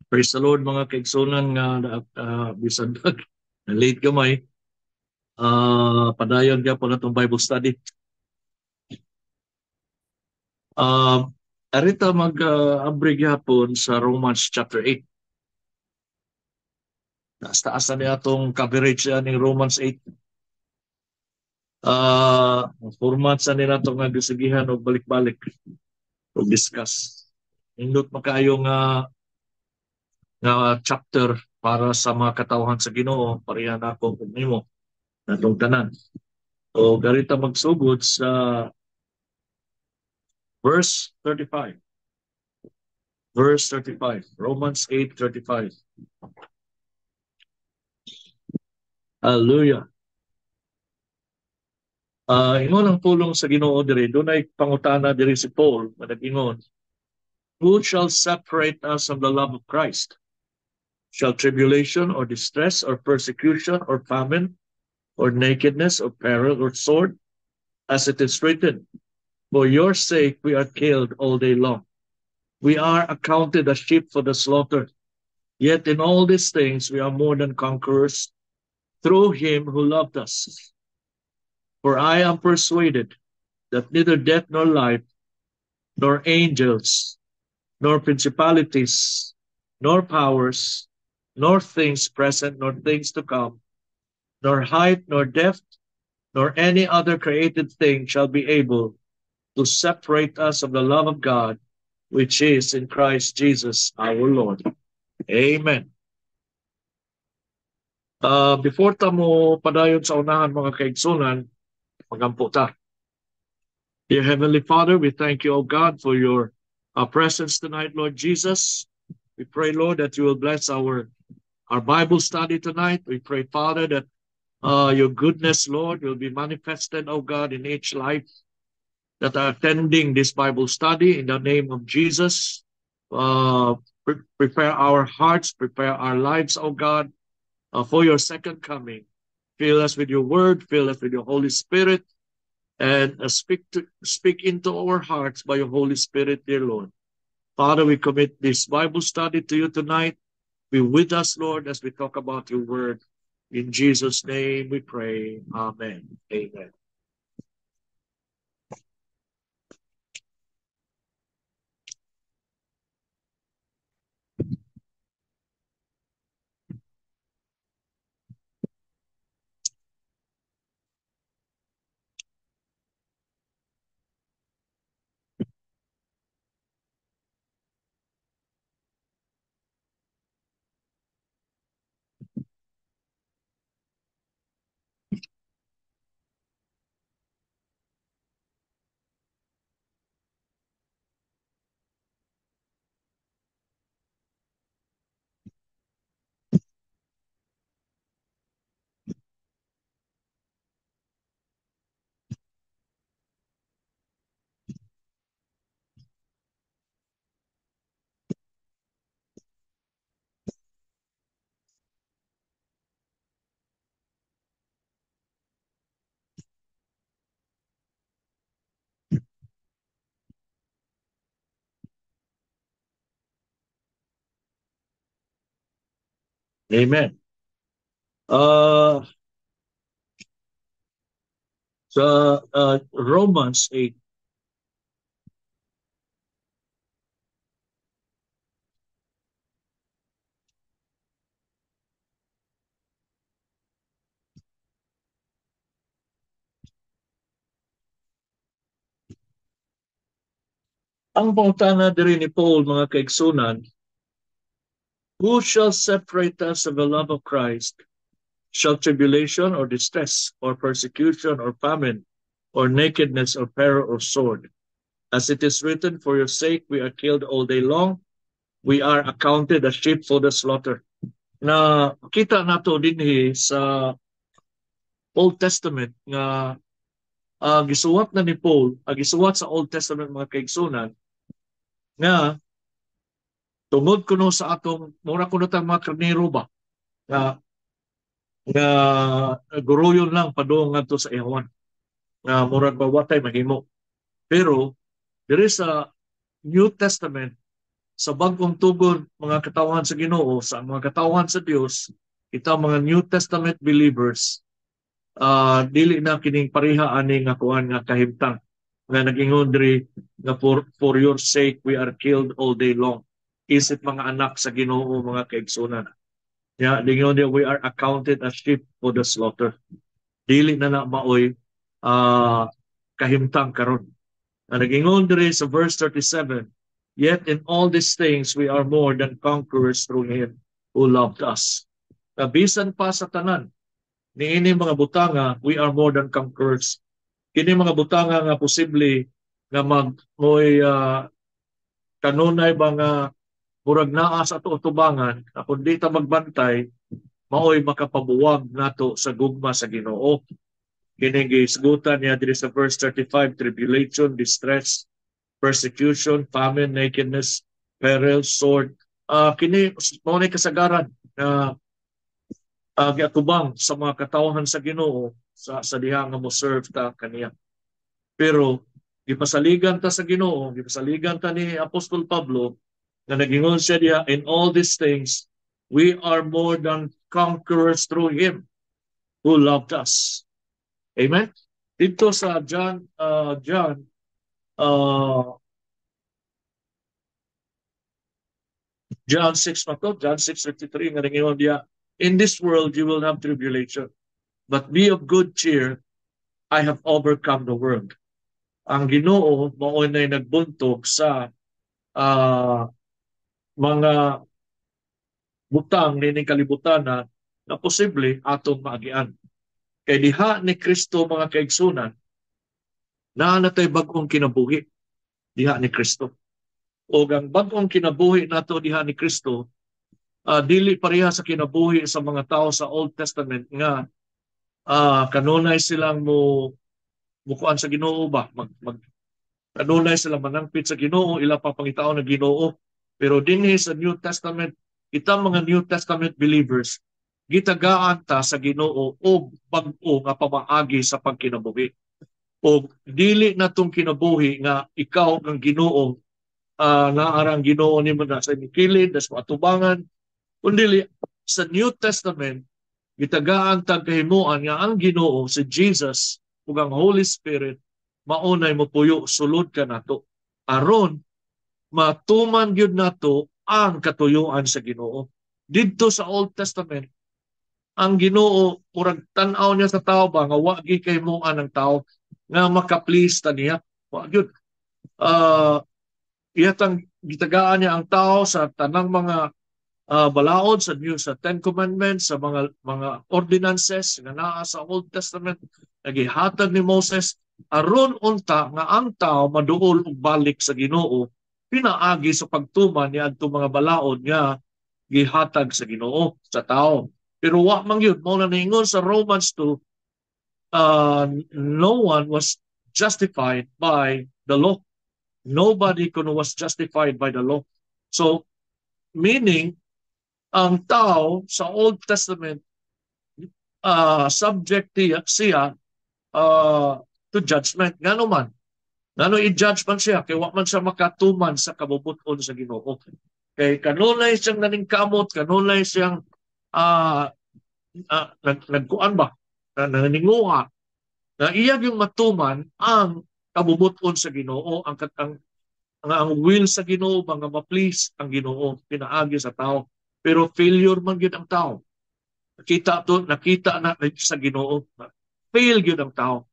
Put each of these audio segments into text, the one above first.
Praise the Lord mga kaigsunan nga bisan na late gamay. Padayon ka po na itong Bible study. Arita mag-abrig hapon sa Romans chapter 8. Taas na niya itong coverage ni Romans 8. Format sa nila itong nagsigihan o balik-balik o discuss. Indot makayo nga chapter para sa mga katawhan sa Ginoo, pareha na ako kung nimo na itong tanan. So, garita magsugod sa verse 35. Verse 35. Romans 8:35. Hallelujah. Ingon ang pulong sa Ginoo diri, dunay pangutana diri si Paul, nag-ingon, who shall separate us from the love of Christ? Shall tribulation or distress or persecution or famine or nakedness or peril or sword? As it is written, for your sake we are killed all day long. We are accounted as sheep for the slaughter. Yet in all these things we are more than conquerors through him who loved us. For I am persuaded that neither death nor life, nor angels, nor principalities, nor powers, nor things present, nor things to come, nor height, nor depth, nor any other created thing shall be able to separate us from the love of God, which is in Christ Jesus our Lord. Amen. Before tamo padayon sa unahan mga kaigsunan, magampo ta. Dear Heavenly Father, we thank you, O God, for your presence tonight, Lord Jesus. We pray, Lord, that you will bless our Bible study tonight. We pray, Father, that your goodness, Lord, will be manifested, O God, in each life that are attending this Bible study. In the name of Jesus, prepare our hearts, prepare our lives, O God, for your second coming. Fill us with your word, fill us with your Holy Spirit, and speak into our hearts by your Holy Spirit, dear Lord. Father, we commit this Bible study to you tonight. Be with us, Lord, as we talk about your word. In Jesus' name we pray. Amen. Amen. Amen. Sa Romans 8, ang pangutana diri ni Paul, mga kaigsunan, who shall separate us from the love of Christ? Shall tribulation or distress or persecution or famine or nakedness or peril or sword? As it is written, for your sake we are killed all day long. We are accounted as sheep for the slaughter. Na kita nato dinhi sa Old Testament nga gisuwat na ni Paul, gisuwat sa Old Testament mga kaigsunan nga tungod kuno sa atong mura kuno tang mga karnero ba nga guruyon lang padung ngadto sa ihwan nga murag ba watay mahimo. Pero diri sa New Testament sa bagong tugon mga katawhan sa Ginoo, sa mga katawhan sa Dios, kita mga New Testament believers, dili na kining pareha ani nga kuan nga kahimtang nga nag-ingon diri nga for your sake we are killed all day long. Isip mga anak sa Ginoo, mga kaigsunan. Ya, dingon niya, we are accounted as sheep for the slaughter. Dili na maoy kahimtang karon. Nag-ingon diri sa verse 37, yet in all these things we are more than conquerors through Him who loved us. Bisan pa sa tanan, niini mga butanga, we are more than conquerors. Kini mga butanga nga posible nga mo'y kanunay ba nga murag naa sa tutubangan, kung di ta magbantay, maoy makapabuwag nato sa gugma sa Ginoo. Kini gisgutan niya diri sa verse 35, tribulation, distress, persecution, famine, nakedness, peril, sword. Kini mao ni kasagaran na giatubang sa mga katawhan sa Ginoo sa diha nga mo serve ta kaniya. Pero gipasaligan ta sa Ginoo, gipasaligan ta ni Apostol Pablo na nagingon siya diha, in all these things we are more than conquerors through Him who loved us. Amen? Dito sa John 6 pa to, John 6:53, nga nagingon diya, in this world you will have tribulation, but be of good cheer, I have overcome the world. Ang Ginoo mao nay nagbuntog sa mga butang nining kalibutan na posible atong maagian. Kay diha ni Kristo mga kaigsunan, naa natay bag-ong kinabuhi diha ni Kristo. O ang bag-ong kinabuhi nato diha ni Kristo, dili pareha sa kinabuhi sa mga tao sa Old Testament nga kanunay silang mukuan sa Ginoo ba, kanunay sila manangpit sa Ginoo, ila pa pangitaon na Ginoo. Pero dinhi sa New Testament, kita mga New Testament believers, gitagaan ta sa Ginoo og bag-o nga pamaagi sa pagkinabuhi. O dili na tong kinabuhi nga ikaw ang Ginoo, naarang Ginoo nimo na sa mikilid, sa atubangan, kundi sa New Testament, gitagaan ta kahimuan nga ang Ginoo si Jesus ug ang Holy Spirit maunay mopuyo sulod ka nato aron matuman gyud nato ang katuyuan sa Ginoo. Didto sa Old Testament, ang Ginoo murag tan-aw niya sa tao ba nga wa gyud kahimuan ang tao nga maka-please ta niya. Wa gyud. Iyatang gitagaan niya ang tao sa tanang mga balaod sa Ten Commandments, sa mga ordinances nga naa sa Old Testament, nagihatag ni Moses aron unta nga ang tao maduol og balik sa Ginoo pinaagi sa pagtuman ni adto mga balaod nga gihatag sa Ginoo sa tao. Pero wa man gyud mo na ningon sa Romans 2, no one was justified by the law. Nobody was justified by the law. So meaning ang tao sa Old Testament subject siya to judgment. Ngano man? Ngano i-judge man siya? Kaya wa man siya makatuman sa kabubuton sa Ginoo. Kay kanunay siyang naningkamot, kanunay siyang nagkuan ba? Naninguha. Na iya yung matuman ang kabubuton sa Ginoo, ang will sa Ginoo, mga ma-please ang Ginoo, pinaagi sa tao. Pero failure man gyud ang tao. Nakita na sa Ginoo. Fail gyud ang tao.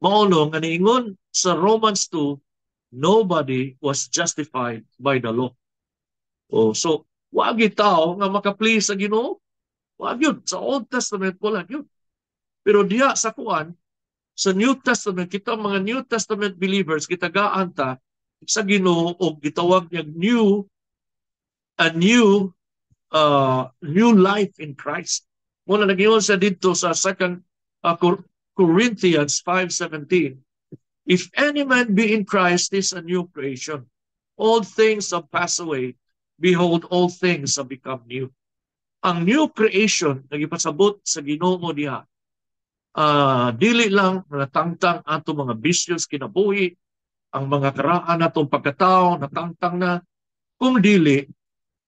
Mauno nga niingon sa Romans 2, nobody was justified by the law. So wa gyud tao nga maka-please sa Ginoo. Wa gyud sa Old Testament wala gyud. Pero diha sa kuan sa New Testament, kita mga New Testament believers gitagaan ta sa Ginoo og gitawag niya new life in Christ. Muna nag-iwan siya dito sa 2 Corinthians 5:17. If any man be in Christ, is a new creation. All things have passed away. Behold, all things have become new. Ang new creation, nagipasabot sa Ginoo diha, dili lang natangtang ato mga bisyos kinabuhi, ang mga karaan natong pagkatao, natangtang na, Kung dili,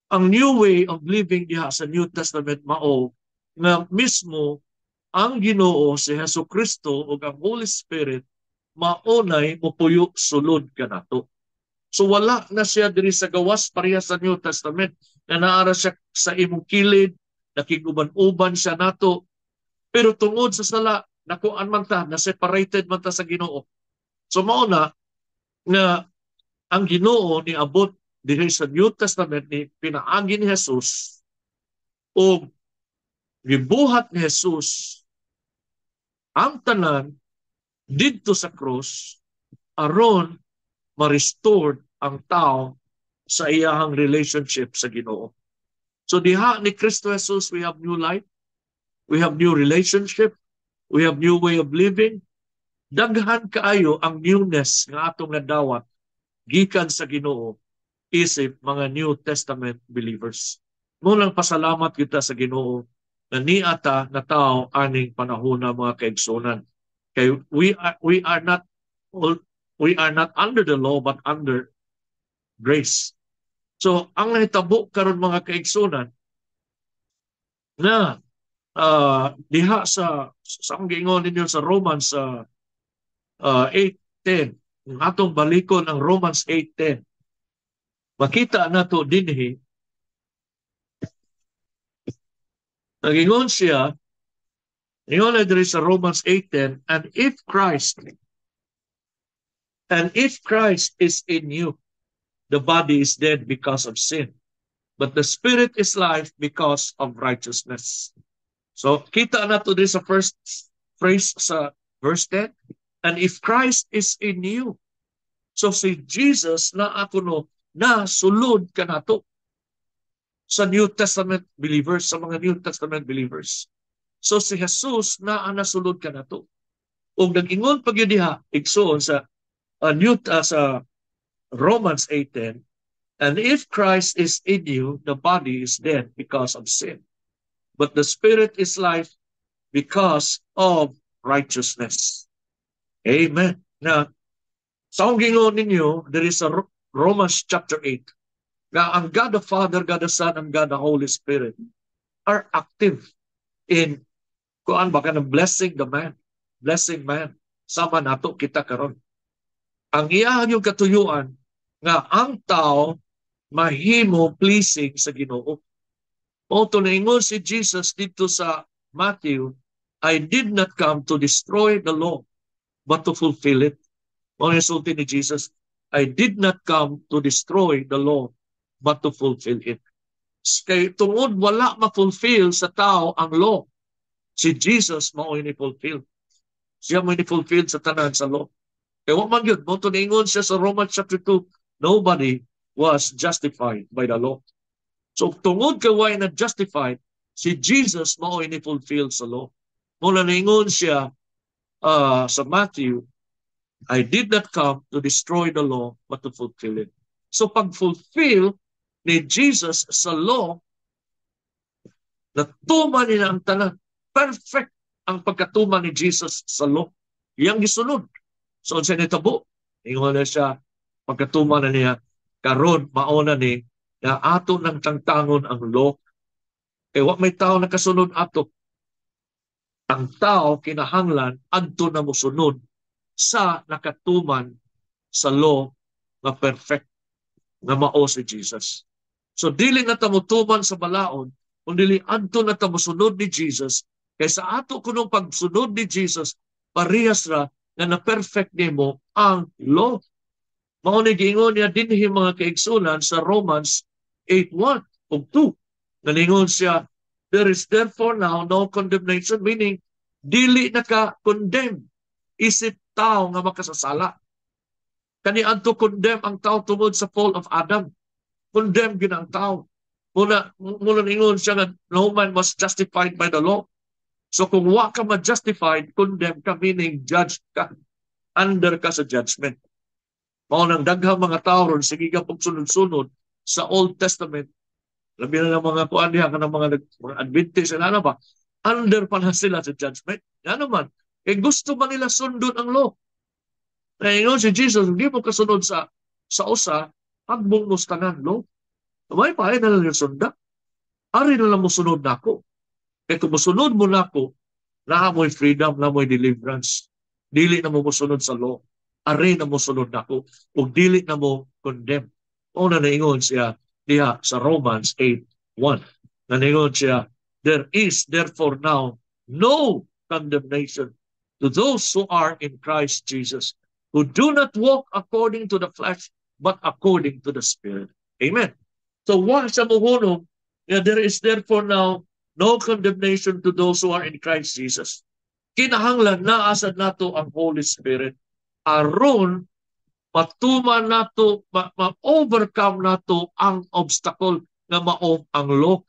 ang new way of living diha sa New Testament mao nga mismo ang Ginoo si Hesus Kristo ug ang Holy Spirit maunay mopuyo sulod kanato. So wala na siya diri sa gawas pareha sa New Testament na naara siya sa imong kilid, nakiguban-uban siya nato, pero tungod sa sala nakuan man ta, na separated man ta sa Ginoo. So mao na nga ang Ginoo ni abot diri sa New Testament ni pinaagi ni Jesus o gibuhat ni Jesus ang tanan didto sa cross aron ma-restored ang tao sa iyahang relationship sa Ginoo. So diha ni Kristo Jesus we have new life, we have new relationship, we have new way of living. Daghan kaayo ang newness nga atong nadawat gikan sa Ginoo isip mga New Testament believers. Munang pasalamat kita sa Ginoo na niata na tao aning panahon na mga kaigsunan. Kay we are not under the law but under grace. So ang nahitabo karon mga kaigsunan na diha sa ang giingon ninyo sa Romans 8:10, ang atong balikon ang Romans 8:10. Makita nato dinhi nagingon siya, ingon na diri sa Romans 8:10, and if Christ is in you, the body is dead because of sin, but the spirit is life because of righteousness. So kita nato diri sa first phrase sa verse 10, and if Christ is in you. So si Jesus na ako no, na sulod ka nato sa New Testament believers, sa mga New Testament believers. So si Jesus na nasulod ka nato. Ug nag-ingon pag yun diha, igsoon sa sa Romans 8:10, and if Christ is in you, the body is dead because of sin, but the spirit is life because of righteousness. Amen. Na sa akong gingon ninyo, there is a Romans chapter 8, na ang God the Father, God the Son, and God the Holy Spirit are active in kuan baka ng blessing man, sama nato kita karon. Ang iyang yung katuyuan nga ang tao mahimo pleasing sa Ginoo. O tuningon si Jesus dito sa Matthew, I did not come to destroy the law, but to fulfill it. Mao insulti ni Jesus, I did not come to destroy the law, but to fulfill it. Kay tungod wala ma-fulfill sa tao ang law, si Jesus mao ini-fulfill. Siya mo ini-fulfill sa tanan sa law. Kaya man yun, mo tuningon siya sa Romans chapter 2, nobody was justified by the law. So tungod ka why na justified, si Jesus mao ini-fulfill sa law. Mula ningon siya sa Matthew, I did not come to destroy the law, but to fulfill it. So pag-fulfill ni Jesus sa law, natuman niya ang tanan. Perfect ang pagkatuman ni Jesus sa law. Iyang gisunod. So siya nitabo, ingon na siya, pagkatuman na niya, karon mauna ni, na ato ng tangtangon ang law. Kaya wag may tao nakasunod ato. Ang tao kinahanglan adto na mosunod sa nakatuman sa law na perfect na mao si Jesus. So dili na ta motuman sa balaod, kundi adto na ta mosunod ni Jesus, kay sa ato kunong pagsunod ni Jesus parehas ra nga na perfect nimo ang law. Mao ni giingon niya dinhi mga kaigsunan sa Romans 8:1 ug 2. Nalingon siya, there is therefore now no condemnation, meaning dili na ka condemn isip tao nga makasasala. Kani adto condemn ang tao tungod sa fall of Adam. Condemn gid ang tao. Muna ingon siya nga no man was justified by the law. So kung wa ka ma-justified, condemn ka, meaning judged ka. Under ka sa judgment. Mao nang daghang mga tao ron sige ka pagsunod-sunod sa Old Testament. Labi na ng mga kuan diha kanang mga Adventist na ba? Under pa na sila sa judgment. Nga naman, kay gusto ba nila sundon ang law? Ngayon si Jesus, hindi mo kasunod sa usa, hagbong mo tanan law. May pahay na lang yung sunda. Ari na lang mo sunod na ako. Kaya kung musunod mo na ako, na mo'y freedom, na mo'y deliverance. Dili na mo musunod sa law. Ari na mo sunod na ako. Kung dili na mo condemn. O na naingon siya diha sa Romans 8:1. Naningon siya, there is therefore now no condemnation to those who are in Christ Jesus, who do not walk according to the flesh, but according to the Spirit. Amen. So wa sa muhunong, there is therefore now no condemnation to those who are in Christ Jesus. Kinahanglan naasad nato ang Holy Spirit aron matuman nato, ma-overcome nato ang obstacle nga mao ang law.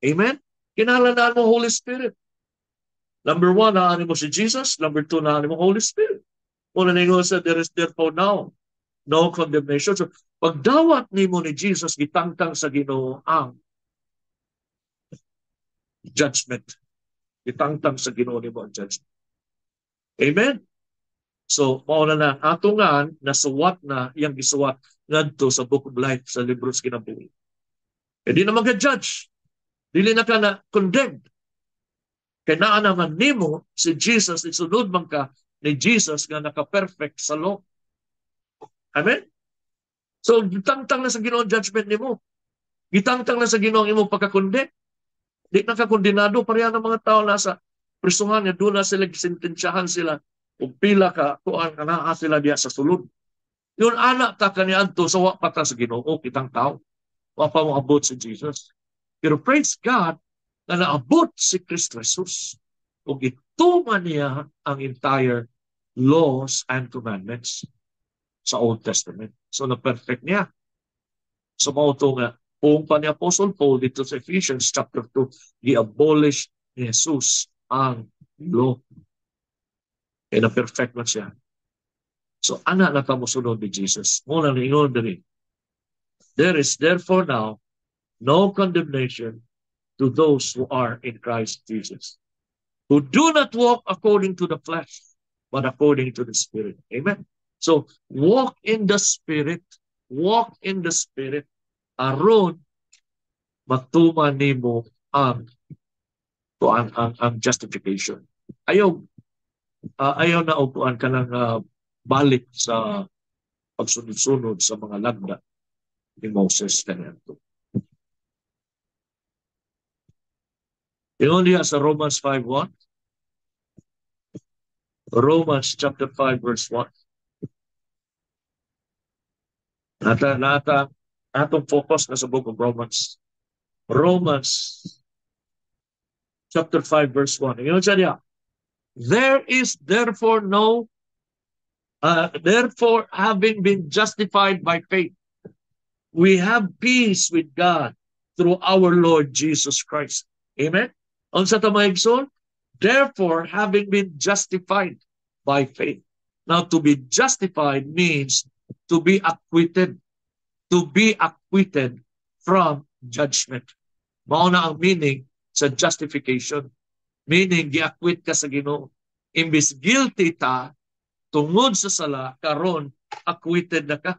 Amen? Kinahanglan mo Holy Spirit. Number 1, naanin mo si Jesus. Number 2, naanin mo Holy Spirit. Una ninyo sa there is therefore now no condemnation. So, pagdawat nimo ni Jesus, gitangtang sa Ginoo ang judgment. Gitangtang sa Ginoo nimo ang judgment. Amen? So, mauna na, ato nga, nasuwat na, yung gisuwat ngadto sa Book of Life, sa libro sa kinabuhi. E di na mag-judge. Dili na ka na condemned. Kaya naa naman nimo si Jesus, isunod man ka ni Jesus nga naka-perfect sa law. Amen? So, gitangtang na sa Ginoong judgment nimo. Gitangtang na sa Ginoong imo pagka-condemn. Di nakakondinado, pareha ng mga tao nasa prisuhan niya, doon na sila, sintensyahan sila, kung pila ka, kuan ka na sila diya sa sulod. Yun anak ta kaniadto sa wapata sa Ginoo, kitang tao. Wapa mo abot si Jesus. Pero praise God, na naabot si Kristo Jesus. Kung ituman niya ang entire laws and commandments sa Old Testament. So, na-perfect niya. So, mauto nga, kung pa ni Apostle Paul dito sa Ephesians chapter 2, i-abolish ni Jesus ang law. E na-perfect man siya. So, anak na tamusunod ni Jesus. Muna na ingon din. There is therefore now no condemnation to those who are in Christ Jesus, who do not walk according to the flesh, but according to the Spirit. Amen. So, walk in the Spirit. Walk in the Spirit. Aron matuman nimo ang justification. Ayaw na upuan ka ng balik sa pagsunod-sunod sa mga lagda ni Moses kanito. Yun diya sa Romans 5:1. Romans chapter 5 verse 1. Atong focus na sa book of Romans. Romans chapter 5 verse 1. Yun siya diya. There is therefore therefore having been justified by faith, we have peace with God through our Lord Jesus Christ. Amen? Unsa ta maigsoon? Therefore, having been justified by faith. Now, to be justified means to be acquitted. To be acquitted from judgment. Mauna ang meaning sa justification. Meaning, gi-acquit ka sa Ginoo. Imbis guilty ta, tungod sa sala, karon acquitted na ka.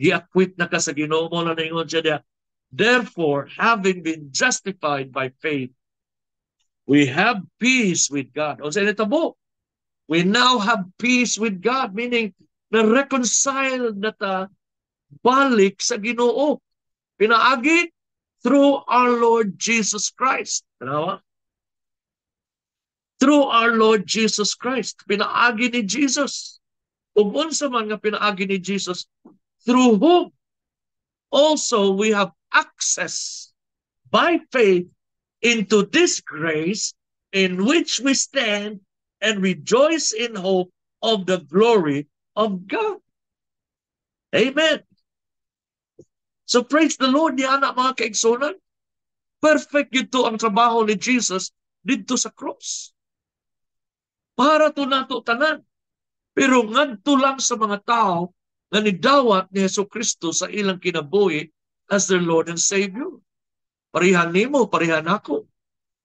Gi-acquit na ka sa Ginoo. Mauna na ingon siya diya. Therefore, having been justified by faith, we have peace with God. O sa initabo, we now have peace with God, meaning na-reconcile na ta balik sa Ginoo. Pinaagi through our Lord Jesus Christ. Tanawa? Through our Lord Jesus Christ. Pinaagi ni Jesus. Ug unsa man nga pinaagi ni Jesus, through whom also we have access by faith into this grace in which we stand and rejoice in hope of the glory of God. Amen. So praise the Lord, di anak mga kaigsunan. Perfect ito ang trabaho ni Jesus dito sa cross. Para to nato tanan. Pero ngadto lang sa mga tao na nidawat ni Jesucristo sa ilang kinabuhi as their Lord and Savior. Parihan nimo, parihan ako.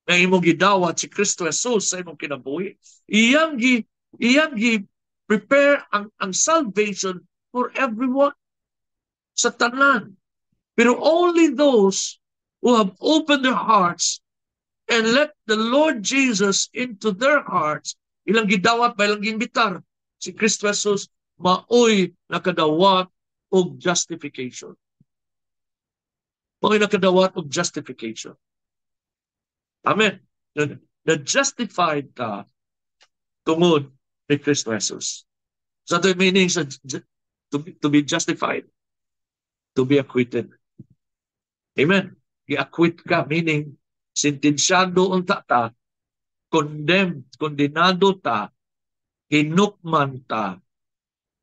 Na imong gidawat si Kristo Jesus sa imong kinabuhi. Iyang gi prepare ang salvation for everyone. Sa tanan. Pero only those who have opened their hearts and let the Lord Jesus into their hearts, ilang gidawat ba, ilang ginbitar, si Kristo Jesus, maoy nakadawat og justification. Maoy nakadawat og justification. Amen. Na-justified ka tungod ni Kristo Jesus. So ito yung meaning sa to be justified, to be acquitted. Amen. I-acquit ka, meaning sentensyado unta ta, condemned, kondenado ta, hinukman ta,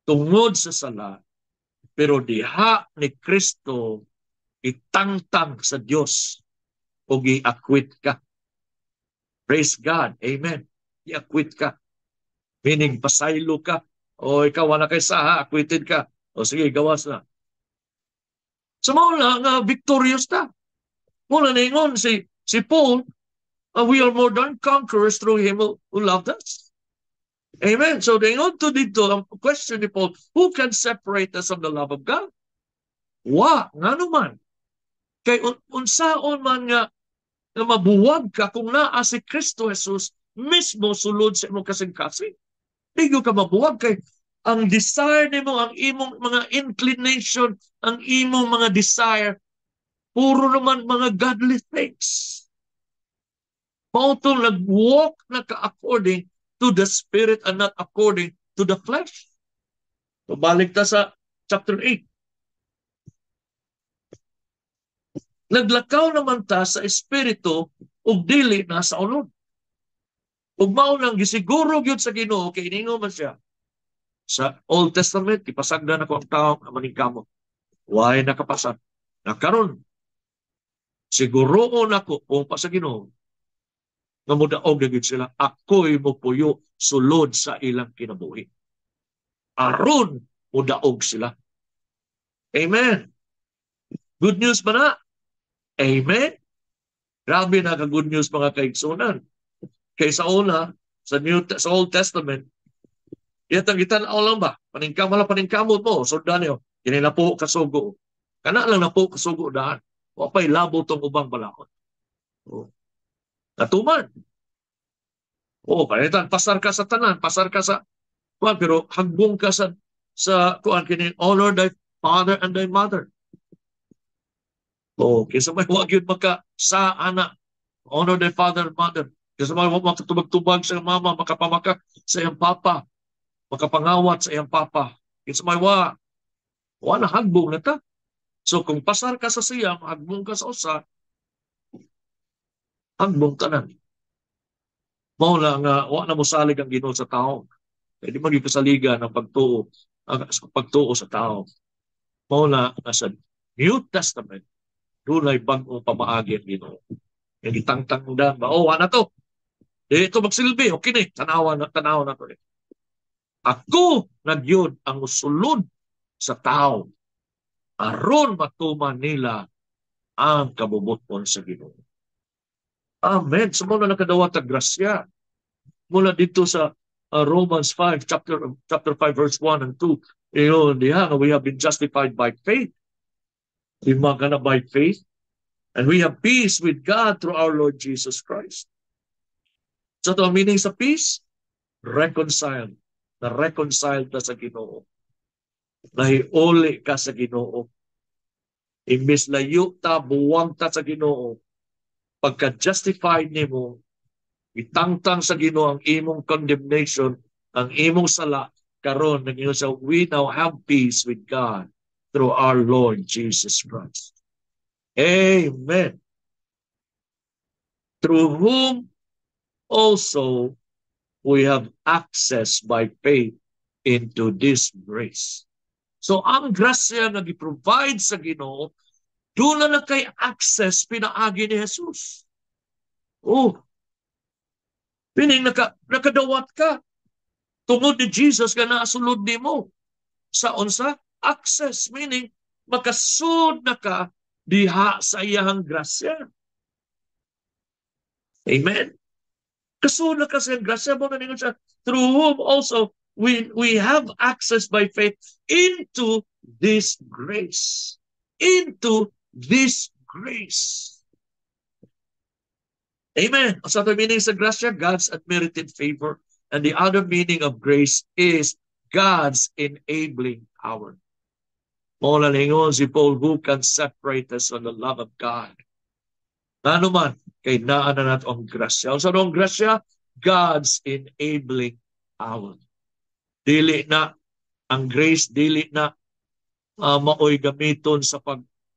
tungod sa sala, pero diha ni Kristo itangtang sa Dios o i-acquit ka. Praise God. Amen. I-acquit ka. Meaning, pasaylo ka. O ikaw, wala kay saha, acquitted ka. O sige, gawas na. So, maula nga, victorious ta. Mula na ingon si Paul, we are more than conquerors through Him who loved us. Amen. So, ingon to dito, ang question ni Paul, who can separate us from the love of God? Wa, nga naman. Kay unsaon man nga mabuwag ka kung naa si Kristo Jesus mismo sulod sa imong kasing-kasing. Hindi ka mabuwag kay ang desire nimo, ang imong mga inclination, ang imong mga desire, puro naman mga godly things. Mautong nag-walk na ka-according to the Spirit and not according to the flesh. So, balik ta sa chapter 8. Naglakaw naman ta sa Espiritu ug dili na sa unod. Ug mao nang gisiguro gyud sa Ginoo kay iningon man siya sa Old Testament ipasagdan ako ang tawo nga maningkamot. Way nakapasag. Nakaron siguroon ako kung pa sa Ginoo nga mudaog na gyud sila ako'y mopuyo sulod sa ilang kinabuhi. Aron mudaog sila. Amen. Good news ba na? Amen. Grabe na ka-good news mga kaigsunan. Kay sa una, sa Old Testament, iyatang itanaw lang ba? Paningkamot mo, sundan niyo, kini na po kasugo. Kana lang na po kasugo daan. Wapay labo tong ubang balakon. Oh. Natuman. Panitan, pasar ka sa tanan, pasar ka sa kuan, pero hagbong ka sa kuan, kini honor thy father and thy mother. Kaysa may wag yun maka sa anak, honor thy father and mother. Kasi may makatubag-tubag sa mama, makapamakak sa iyang papa, makapangawat sa iyang papa. Kasi may na hagbong na ta. So kung pasar ka sa siyang, hagbong ka sa usa, hagbong ka na. Mao na nga, na mo salig ang Ginoo sa tao. Hindi mo kasaligan ang pagtuo sa tao. Mao na sa New Testament, doon ay bagong pamaagi ang Ginoo. Yung itangtang na ba, na to. Ito magsilbi, okay ni, tanawa na to. Ako nagyod ang usulod sa tao, aron matuman nila ang kabubuton sa Ginoo. Amen. So muna nakadawat ang grasya. Mula dito sa Romans 5, chapter 5, verse 1 and 2. We have been justified by faith. Imagana by faith. And we have peace with God through our Lord Jesus Christ. So ito ang meaning sa peace, reconciled. Na-reconciled ka sa Ginoo. Nahiuli ka sa Ginoo. Imbis layo ta, buwang ta sa Ginoo. Pagka-justified nimo, itangtang sa Ginoo ang imong condemnation, ang imong sala, karon so we now have peace with God through our Lord Jesus Christ. Amen. Through whom also we have access by faith into this grace. So ang grasya na gi-provide sa Ginoo, doon na kay access pinaagi ni Jesus. Pining nakadawat ka. Tungod ni Jesus ka naasulod nimo. Sa unsa? Access, meaning makasud na ka diha sa iyang grasya. Amen. Kasuna kasi ang grasya mo na ningon siya, through whom also we have access by faith into this grace. Into this grace. Amen. Sa ito meaning sa grasya, God's unmerited favor. And the other meaning of grace is God's enabling power. Mula lingon si Paul, who can separate us from the love of God? Ano man, kay naan na natin ang grasya. Sa ang grasya, God's enabling power. Dili na, ang grace, dili na maoy gamiton sa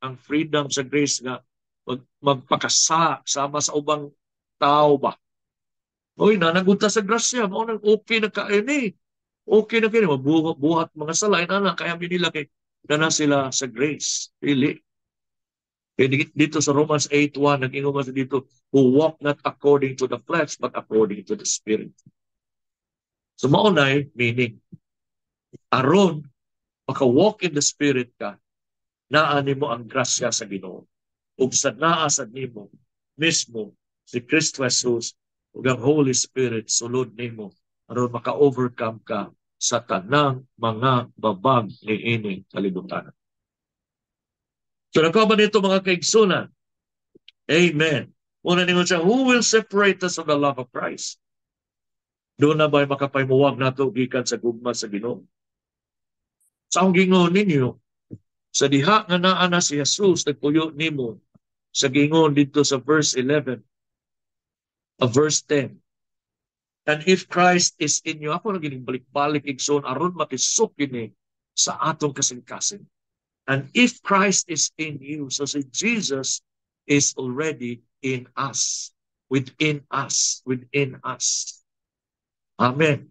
ang freedom sa grace nga magpakasa sama sa ubang tao ba. Oy, nanagunta sa grasya, mao nang okay na kaini. Okay na kini mabuhat mga salay na kaya nila kay na sila sa grace. Dili. Dito sa Romans 8:1 nag-ingon man dito, who walk not according to the flesh but according to the Spirit. So mao na meaning aron maka-walk in the Spirit ka, naa nimo ang grasya sa Ginoo. Ug sa naa sa nimo mismo si Kristo Jesus ug ang Holy Spirit sulod nimo aron maka-overcome ka sa tanang mga babag ni ining kalibutan. So nakuha nito mga kaigsunan. Amen. Una ningon siya, who will separate us from the love of Christ? Doon na ba'y makapaymuwag nato gikan sa gugma sa Ginoo? Sa ang gingon ninyo, sa diha nga naa na si Jesus, nagpuyo nimo, sa gingon dito sa verse 11, verse 10. And if Christ is in you, ako naging balik-balik igsoon, aron makisuk ini sa atong kasing-kasing. And if Christ is in you, so si Jesus is already in us, within us, within us. Amen.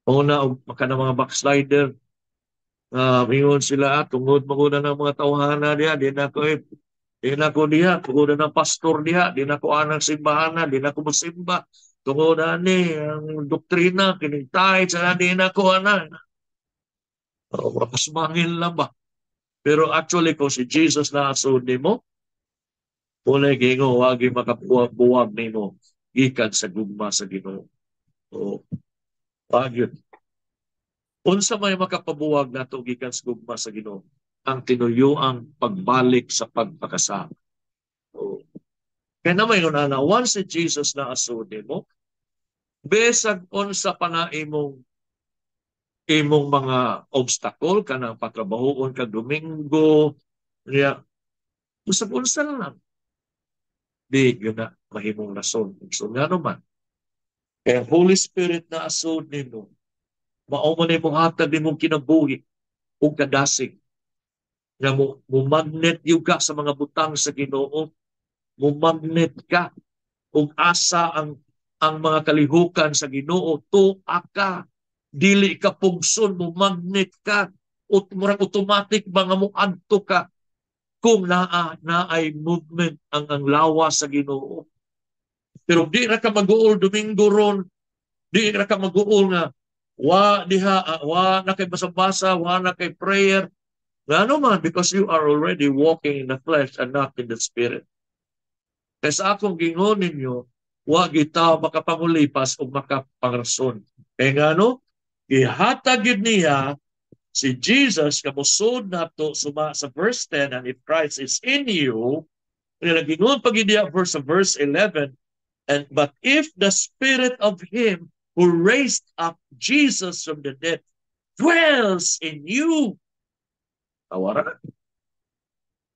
Una, maka na mga backslider, mingon sila, tungod maguna ng mga tawhana diha, di na ko diha, tungod ng pastor diha, di na ko anang simbahan, di na ko musimba, tungod na ni, ang doktrina, kinintay, sana di na ko anang. Makasmangin lang ba? Pero actually, kung si Jesus na asod mo, ulay gingo, wagi makabuwag nimo gikan sa gugma sa Ginoo. O, wag yun. Unsa may makapabuwag nato gikan sa gugma sa Ginoo? Ang tinuyuang pagbalik sa pagpakasama. O, kaya naman yun, once si Jesus na asod mo, besag unsa pa na imong mga obstacle kanang patrabahoon kag Domingo niya usab-unsa lang di yun na mahimong rason so nga naman kaya Holy Spirit na asod nimo mao man imong hatag nimong kinabuhi ug kadasig nga mo magnet yuga sa mga butang sa Ginoo mo magnet ka ug asa ang mga kalihukan sa Ginoo tuwa ka dili ka pugson mo magnet ka ut murag automatic ba nga mo adto ka kung naay movement ang lawas sa Ginoo. Pero di ra ka mag-uol Domingo ron, di ra ka mag-uol nga wa na kay basa-basa, wa na kay prayer. Ano man because you are already walking in the flesh and not in the spirit. Kaya sa akong gingon ninyo, wa gitaw makapangulipas o makapangrason. Kaya nga no, ihatag yun niya si Jesus kamusod nato suma sa verse 10 and if Christ is in you nilagingon pag idiya verse 11 and but if the spirit of him who raised up Jesus from the dead dwells in you tawaran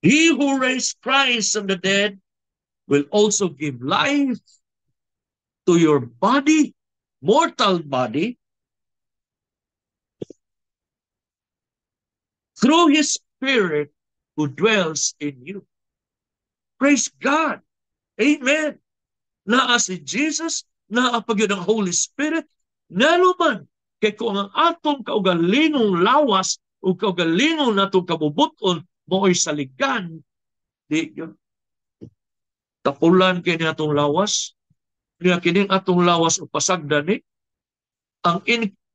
he who raised Christ from the dead will also give life to your body mortal body through His Spirit who dwells in you. Praise God. Amen. Naa si Jesus, naa pag yun ang Holy Spirit, naluman. Kaya kung ang atong kaugalingong lawas o kaugalingong natong kabubuton mo'y saligan, di yun. Tapulan kayo ni atong lawas, niya kining atong lawas o pasagdan ni, ang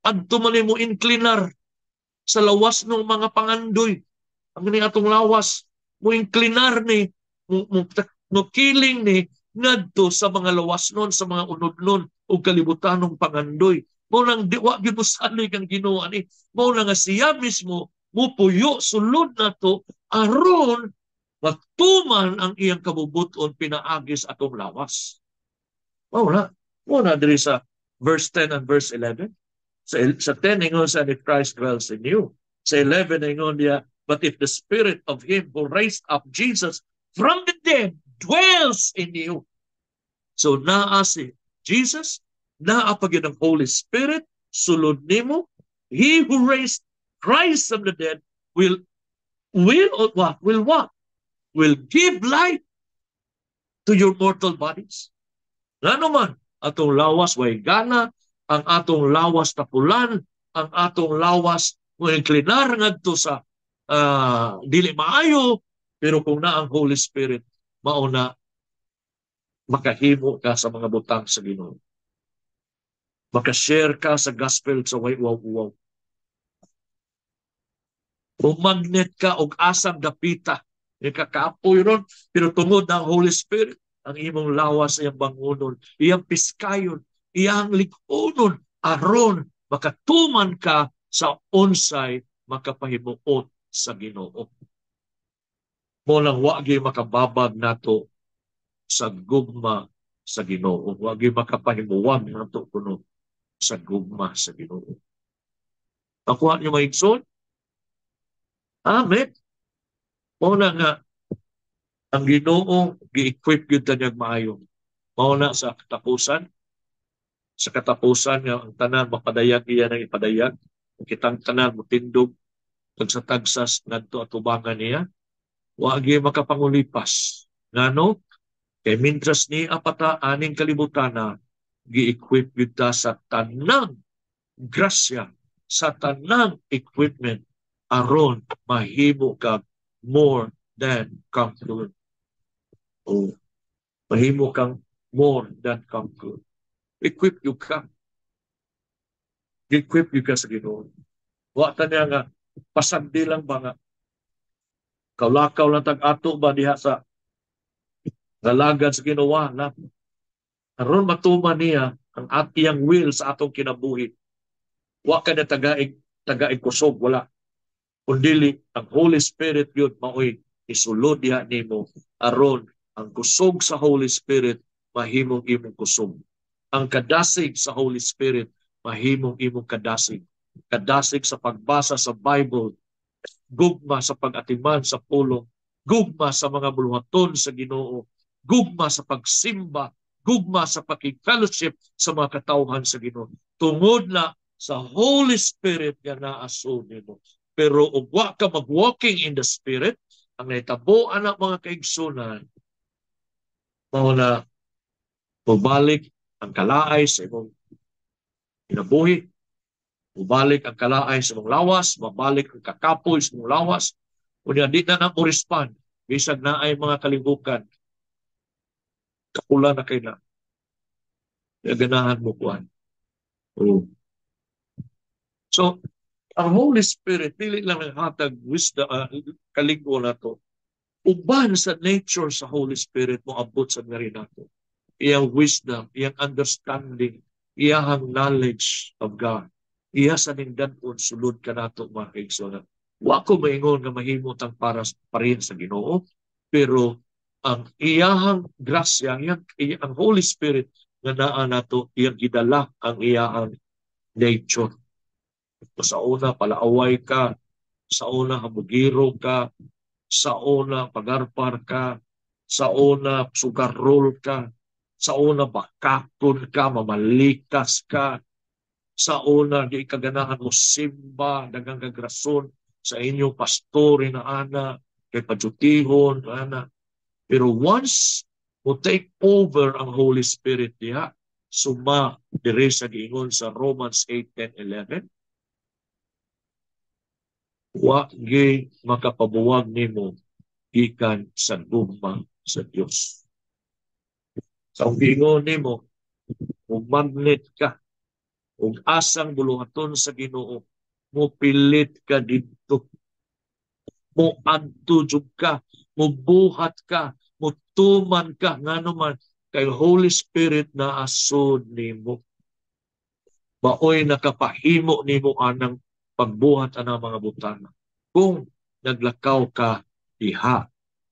adto man mo inclinar sa lawas ng mga pangandoy. Ang ning atong lawas, mo inclinar ni, mo kiling ni, ngadto sa mga lawas nun, sa mga unod nun, o kalibutan ng pangandoy. Mo nang diwa gyud mo salig ang Ginoo ani. Mo nga siya mismo, mo puyo sulod na to, aron Matuman ang iyang kabubuton pinaagis atong lawas. Muna diri sa verse 10 and verse 11. Sa 10, ingon sa ni Christ dwells in you. Sa 11, ingon niya, but if the spirit of him who raised up Jesus from the dead dwells in you. So naa si Jesus, naa pa gyud ang Holy Spirit, sulod nimo. He who raised Christ from the dead will what? Will give life to your mortal bodies. Ngano man, atong lawas way gana, ang atong lawas tapulan, ang atong lawas mo inklinar ngadto sa dili maayo, pero kung na ang Holy Spirit, mauna makahimo ka sa mga butang sa Ginoo. Makashare ka sa gospel sa way uwaw-uwaw. Kung magnet ka og asang dapita, ikakaapoy ron, pero tungod ng Holy Spirit, ang imong lawas, iyang bangunon, iyang piskayon, iyang likunon, aron makatuman ka sa unsay makapahimuot sa Ginoo. Mo lang wagi makababag nato sa gugma sa Ginoo. Wagi makapahimuwang nato kuno sa gugma sa Ginoo. Nakuha niyo maigsoon? Amen. Muna nga, ang Ginoo gi-equip yun tanyag maayo. Mauna sa katapusan nga ang tanan mapadayag iya ng ipadayag. Kitang tanan mutindog tagsatagsas ngadto atubangan niya. Wagi makapangulipas. Ngano? Kay mintras ni apata aning kalibutana gi-equip yun ta sa tanang grasya, sa tanang equipment aron mahimo ka more than conqueror. O mahimo kang more than conqueror. Equip you ka. Equip you ka sa Ginoo. Wata niya nga, pasagdi lang ba nga, kaulakaw lang tag-ato ba diha sa galagan sa Ginoo na aron matuman niya ang atiyang will sa atong kinabuhi. Wa ka na tagaig kusog, wala. Kundili ang Holy Spirit yun maoy isulod diha nimo aron ang kusog sa Holy Spirit mahimong imong kusog. Ang kadasig sa Holy Spirit mahimong imong kadasig. Kadasig sa pagbasa sa Bible, gugma sa pag-atiman sa pulong, gugma sa mga buluhaton sa Ginoo, gugma sa pagsimba, gugma sa pakig-fellowship sa mga katawhan sa Ginoo. Tungod na sa Holy Spirit nga naaso nimo. Pero ug wa ka mag-walking in the Spirit, ang nahitabo anak mga kaigsunan, mao na mabalik ang kalaay sa imong kinabuhi, mabalik ang kalaay sa imong lawas, mabalik ang kakapoy sa imong lawas, unya di na mo respond, bisag na ay mga kalibukan, kapula na kay na, ganahan mo kuhan. So, ang Holy Spirit, dili lang naghatag wisdom, kaligbo na to. Uban sa nature sa Holy Spirit mo abot sa nga rin nato. Iyang wisdom, iyang understanding, iyang knowledge of God. Iya sa ningdanon sulod ka nato mga kaigsunan. Wa ko maingon nga mahimot ang para parin sa Ginoo, pero ang iyang grasya, ang Holy Spirit nga naa nato, iyang gidala ang iyang nature. Sa una, palaaway ka. Sa una, hamugiro ka. Sa una, pagarpar ka. Sa una, sugarol ka. Sa una, bakakon ka, mamalikas ka. Sa una, di kaganahan mo simba, dagang kagrason sa inyong pastor na ana, kay pajutihon, ana. Pero once mo take over ang Holy Spirit diha, suma dire sa giingon sa Romans 8:10-11, wa gi makapabuwag nimo gikan sa gugma sa Dios. Sa giingon nimo, ug magnet ka, ug asang buluhaton sa Ginoo, mo pilit ka didto, mo adto jud ka, mo buhat ka, mo tuman ka, ngano man kay Holy Spirit na asod nimo. Maoy nakapahimo nimo anang pagbuhat anang mga butana. Kung naglakaw ka diha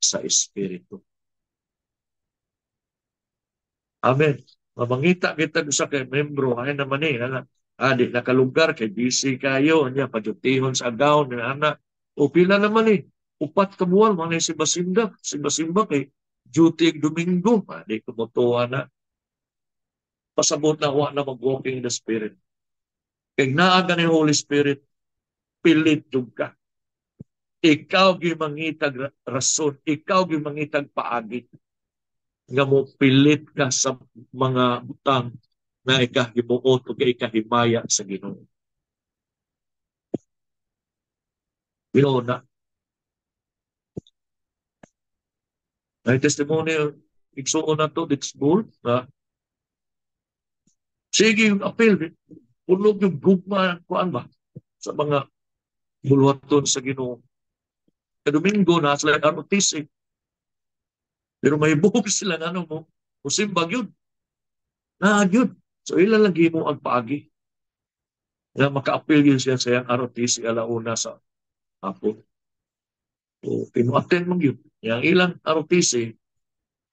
sa Espiritu. Amen. Mamangita kita sa kay membro, ay naman di nakalugar, kay busy kayo, niya, padutihon sa agaw, na anak. O pila naman upat kabuwal, mga simba kay duty Domingo, di kumutuwa na. Pasabot na wa na mag-walking in the Spirit. Kaya naaga ni Holy Spirit, pilit yung ka. Ikaw gimangitag rason, ikaw gimangitag paagi. Nga mo pilit ka sa mga butang na ikahibuot o ikahimaya sa Ginoo. Ginoo na. May testimony, igsuon na to, it's good, na sige yung apel, punog yung gugma, kuan ba, sa mga bulwaton sa Ginoo. Domingo na sila arotis Pero may buhok sila na ano mo, musimbag yun. Yun. So ilalagi mo ang paagi. Na maka-appeal yun siya sa ROTC alauna sa Apo. So, pinuaten mo yun. Yang ilang ROTC,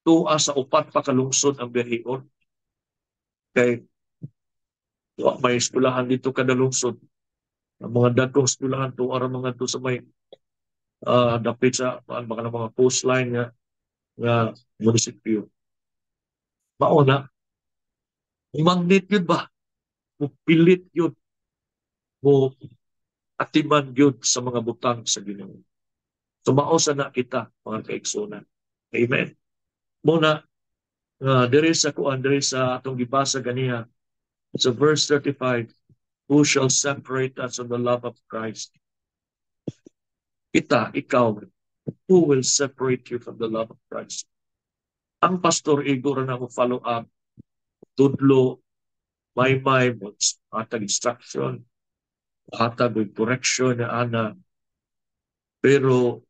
tuwa sa upat pa kalungsod ang biyahion. Kay may eskulahan dito kada lungsod. Ang mga dagkong eskulahan, tuwa mga to sa may dapit sa mga coastline nga munisipyo. Mauna, umanglit yun ba? Mupilit yun. Mo atiman yun sa mga butang sa Ginoo. Tumausa na kita, mga kaigsunan. Amen. Muna, diri sa kuan, diri sa atong gibasa ganiya, sa verse 35, who shall separate us from the love of Christ? Kita, ikaw, who will separate you from the love of Christ? Ang pastor, igor na mo follow up, tudlo, may hatag instruction, hatag with correction na ana, pero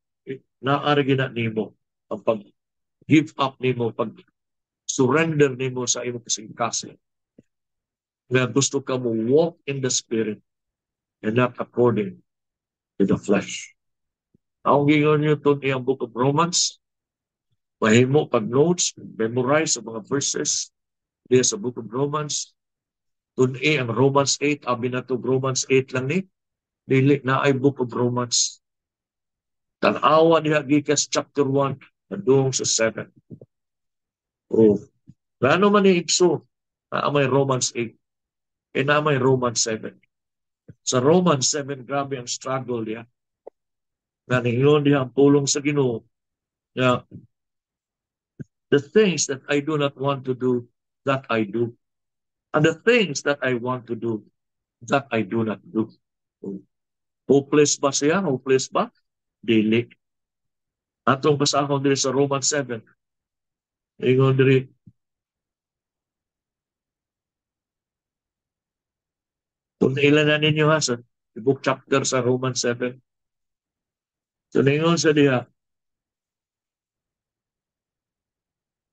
naari na nimo ang pag-give up nimo, pag-surrender nimo sa imong kasing-kasing. Nga gusto ka mo walk in the Spirit and not according to the flesh. Ang gingon nyo ito ang Book of Romans, mahimo pag-notes, memorize ang mga verses diya sa Book of Romans. Tun-i ang Romans 8, abi na ito Romans 8 lang ni, dili na ay Book of Romans. Tanawa niya gikas chapter 1, nadung sa 7. Oh, gano man ni Ikso, na may Romans 8, na may Romans 7. Sa Romans 7, grabe ang struggle niya. Na ningon niya ang pulong sa Ginoo. Na the things that I do not want to do, that I do. And the things that I want to do, that I do not do. Hopeless ba siya? Hopeless ba? Dili. Atong basahon diri sa Romans 7. Ingon diri, kung ilan na ninyo ha, sa book chapter sa Romans 7. So, ningon sa diha,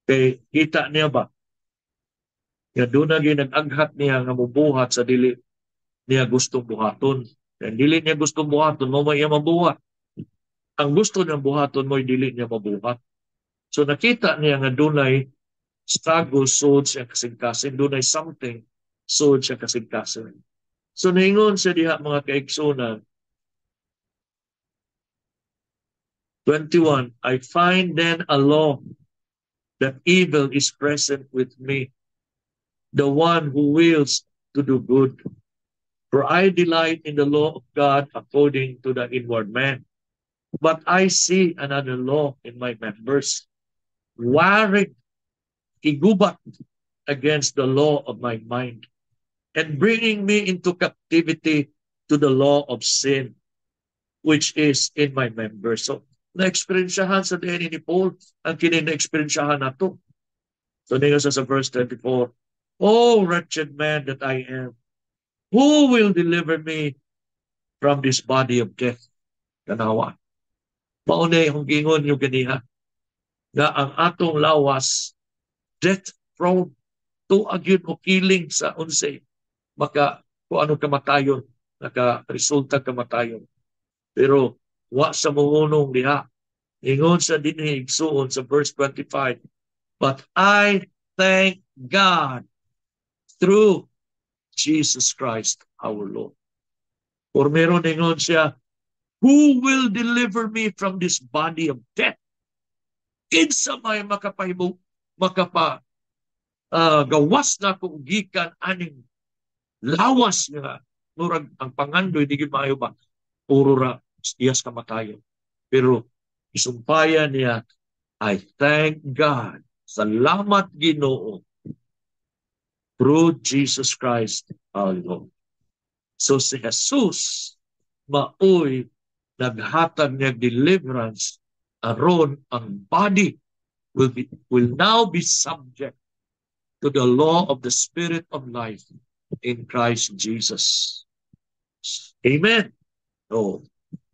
kay kita niya ba, nga doon na ginag-aghat niya nga mubuhat sa dili niya gustong buhaton. Kaya dili niya gustong buhaton, mo may mabuhat. Ang gusto niyang buhaton mo, dili niya mabuhat. So nakita niya nga dunay struggle sod siya kasing-kasing, dunay something sod siya kasing-kasing. So naingon siya diha mga kaigsunan, 21, I find then a law that evil is present with me, the one who wills to do good. For I delight in the law of God according to the inward man. But I see another law in my members, warring, igubat against the law of my mind, and bringing me into captivity to the law of sin, which is in my members. So, na-experiensyahan sa DNA ni Paul ang kini-na-experiensyahan na to. So, ninyo sa verse 24, oh, wretched man that I am, who will deliver me from this body of death? Tanawa. Maunay ang gingon yung ganiha na ang atong lawas death prone to agyud o killing sa unse maka kung ano kamatayon naka-resulta kamatayon pero wa sa muhunong diha Ingon sa dinhig suon sa verse 25, but I thank God through Jesus Christ our Lord. Or meron ingon siya, who will deliver me from this body of death? Kinsa may makapahimo, gawas na kung gikan aning lawas nga. Murag ang pangandoy, di maayo ba? Puro ra, iyas kamatayon. Pero isumpayan niya, I thank God. Salamat Ginoo through Jesus Christ our Lord. So si Jesus maoy naghatag niya deliverance aron ang body will now be subject to the law of the Spirit of life in Christ Jesus. Amen. So,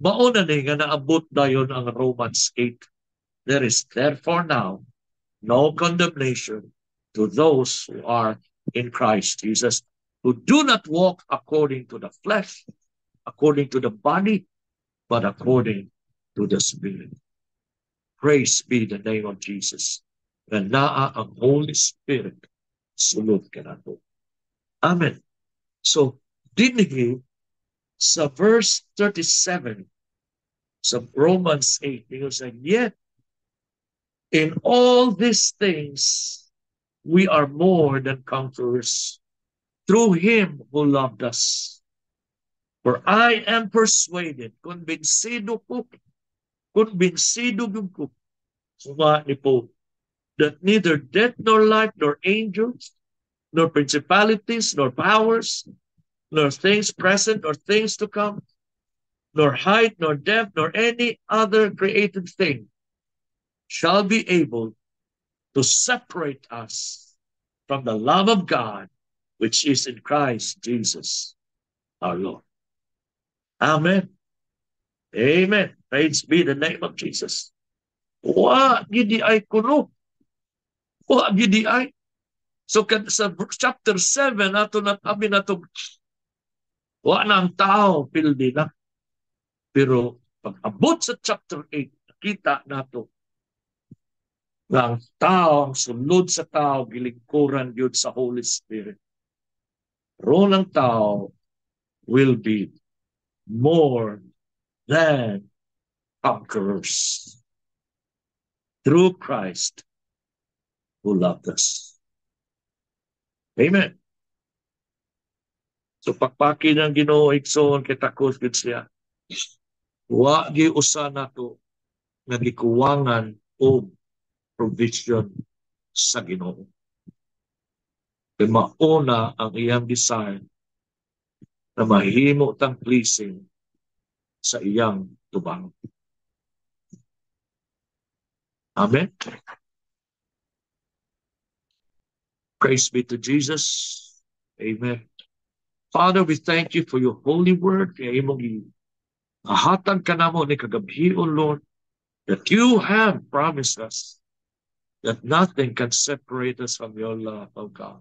mauna ni nga naabot dayon ang Romans 8. There is therefore now no condemnation to those who are in Christ Jesus, who do not walk according to the flesh, according to the body, but according to the Spirit. Praise be the name of Jesus. Na naa ang Holy Spirit, sulod ka na to. Amen. So, dinhi sa verse 37 sa Romans 8, because yet in all these things, we are more than conquerors through Him who loved us. For I am persuaded, convincido ko, suma ni po, that neither death nor life, nor angels, nor principalities, nor powers, nor things present, or things to come, nor height, nor depth, nor any other created thing shall be able to separate us from the love of God, which is in Christ Jesus, our Lord. Amen. Amen. Praise be the name of Jesus. Wa gidi ay kuno. Wa gidi ay. So sa chapter 7 ato natabi nato wa na ang tao pildi na. Pero pag abot sa chapter 8, nakita nato na ang tao, ang sunod sa tao, gilingkuran yun sa Holy Spirit. Roon ang tao will be more than conquerors through Christ who loved us. Amen. So pagpaki ng Ginoo igsoon kay takos gid siya. Wa gi usa nato nga gikuwangan og provision sa Ginoo. Kay mauna ang iyang desire na mahimo tang pleasing sa iyang tubang. Amen. Praise be to Jesus. Amen. Father, we thank you for your holy word. Kaya imong ihatag ka namo ni kagabi, O Lord, that you have promised us that nothing can separate us from your love, O God.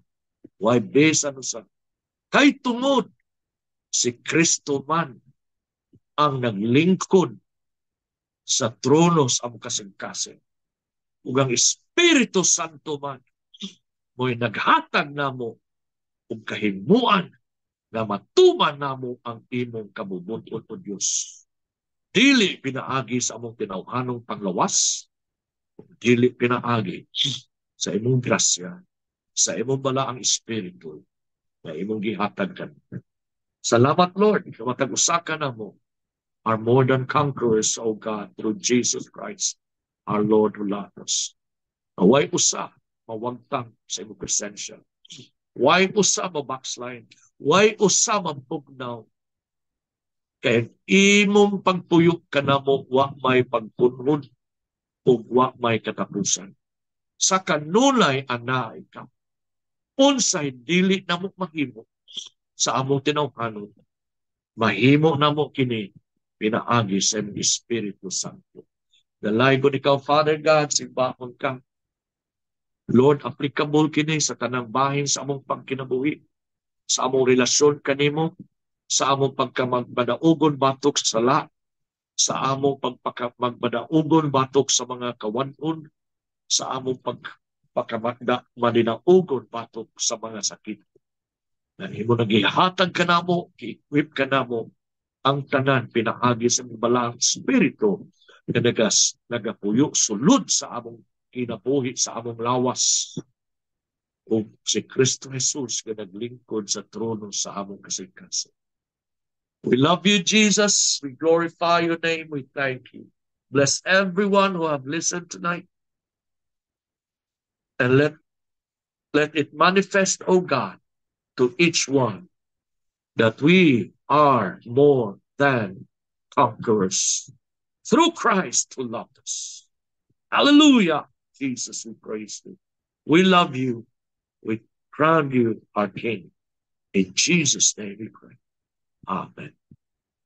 Why based ano sa kay tungod si Kristo man ang naglingkod sa trono sa kasing-kasing. Ug ang Espiritu Santo man mo'y naghatag namo ug kahimuan na matuman namo ang imong kabubuton o Diyos. Dili pinaagi sa among tinawhanong panglawas, dili pinaagi sa imong grasya, sa imong balaang Espiritu na imong gihatag kanimo. Salamat, Lord, matag-usa na mo are more than conquerors, O God, through Jesus Christ, our Lord who loved us. Naway usa, mawagtang sa imong presensya. Way usa mabackslide. Way usa mapugnaw. Kaya imong pagpuyok ka na mo, wa may pagpunod o wa may katapusan. Sa kanunay anay ka. Unsay dili na mo mahimo sa among tinawhanon. Mahimo na mo kini pinaagi sa imong Espiritu Santo. Dalay ko ikaw, Father God, simbahon ka. Lord, applicable kini sa tanang bahin sa among pagkinabuhi, sa among relasyon kanimo, sa among pagkamagmadaugon batok sa sala, sa among magmadaugon batok sa mga kawanon, sa among madinaugon batok sa mga sakit. Na imo nagihatag ka namo, i-equip ka namo ang tanan pinaagi sa balang spirito nga nagapuyo sulod sa among kinabuhi sa among lawas. O si Kristo Jesus nga naglingkod sa trono sa among kasing-kasing. We love you, Jesus. We glorify your name. We thank you. Bless everyone who have listened tonight. And let it manifest, O God, to each one that we are more than conquerors through Christ who loved us. Hallelujah. Jesus, we praise you. We love you. We crown you our King. In Jesus' name we pray. Amen.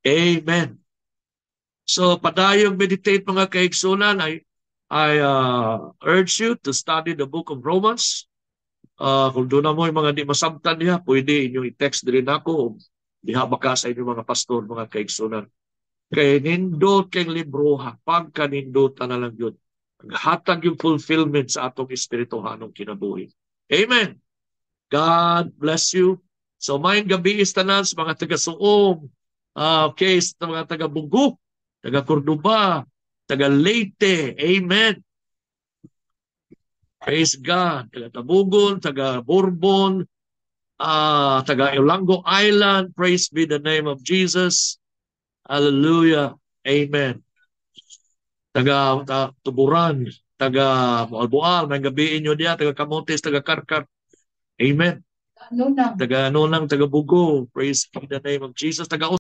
Amen. So, padayong meditate mga kaigsunan, I urge you to study the book of Romans. Kung doon na mo yung mga di masabtan niya, pwede inyong i-text din ako. Diha baka sa inyong mga pastor, mga kaigsunan. Kaya nindot kayong libro, pagka nindot na lang yun. Hatag yung fulfillment sa atong espirituhanong kinabuhi. Amen. God bless you. So, mayang gabi istanan sa mga taga-Suong, okay, sa mga taga-Bungo, taga-Cordoba, taga-Leyte. Amen. Praise God. Taga-Tabugon, taga-Bourbon, taga-Ilango Island. Praise be the name of Jesus. Hallelujah. Amen. Taga-Tuburan, taga-Albual, may gabiin nyo diya, taga-Camotes, taga-Karkar. Amen. Taga-Nunang, taga-Bugo. Praise be the name of Jesus. Taga